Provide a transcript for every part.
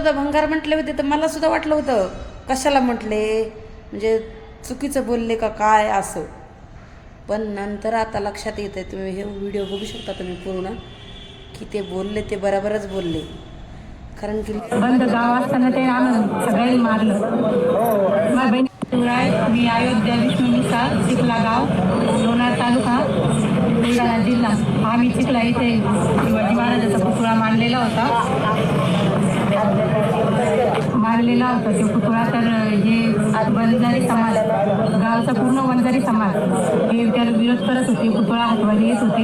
सुद्धा भंगार म्हटले होते तर मला सुद्धा वाटलं होतं कशाला म्हटले, म्हणजे चुकीचं बोलले का काय असं. पण नंतर आता लक्षात येतं, तुम्ही हे व्हिडिओ बघू शकता तुम्ही पूर्ण, की ते बोलले ते बरोबरच बोलले. कारण की बंद गाव असताना ते आणून सगळ्यांनी मारलं. माझ्या बहिणी मी अयोध्या विष्णू मिसाळ, चिखला गाव, लोणार तालुका, बुलढाणा जिल्हा. आम्ही चिखला इथे शिवाजी महाराजाचा पुतळा मांडलेला होता तो पुतळा. तर हे वंजारी समाज, गावचा पूर्ण वंजारी समाज हे त्याला विरोध करत होते, पुतळा हटवायला येत होते.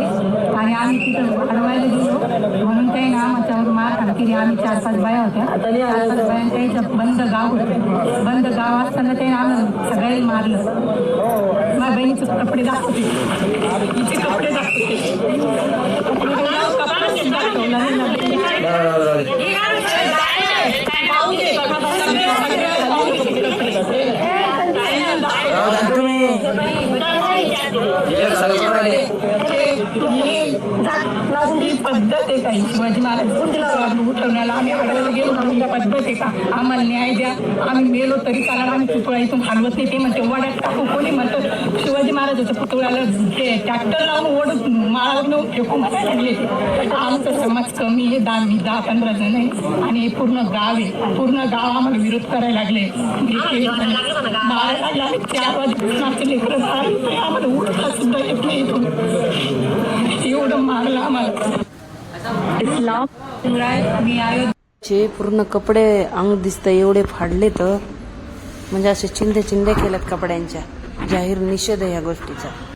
आणि आम्ही तिथं हटवायला गेलो म्हणून काही ना आमच्यावर मारहाण केली. आम्ही 4-5 बाया होत्या, 4-5 बायांच्या इथं बंद गाव होतं. बंद गाव असताना ते आम्हाला सगळ्यांनी मारलं. माझ्या बहिणीचे कपडे दाखवते, तिचे कपडे पद्धत आहे काही शिवाजी महाराज उठवण्याला आम्ही आढळायला गेलो म्हणून त्या पद्धत आहे का? आम्हाला न्याय द्या, आम्ही मेलो तरी चालणार, आम्ही पुतळा इथून हलवत नाही. ते म्हणते वड्यात टाकू, कोणी म्हणतं शिवाजी महाराजाच्या पुतळ्याला ते ट्रॅक्टर लावून ओढत माळावून फेकू म्हणायला लागले. आमचा समाज कमी आहे, 10-15 जण आहे आणि हे पूर्ण गाव आहे. पूर्ण गाव आम्हाला विरोध करायला लागले. मारायला लागले. 4 वाजता लेकरं आम्हाला उठता सुद्धा येत नाही इथून. एवढं मारलं आम्हाला. इस्लाम मी चे पूर्ण कपडे अंग दिसतं एवढे फाडले, तर म्हणजे असे चिंध्या केल्यात कपड्यांच्या. जाहीर निषेध आहे या गोष्टीचा.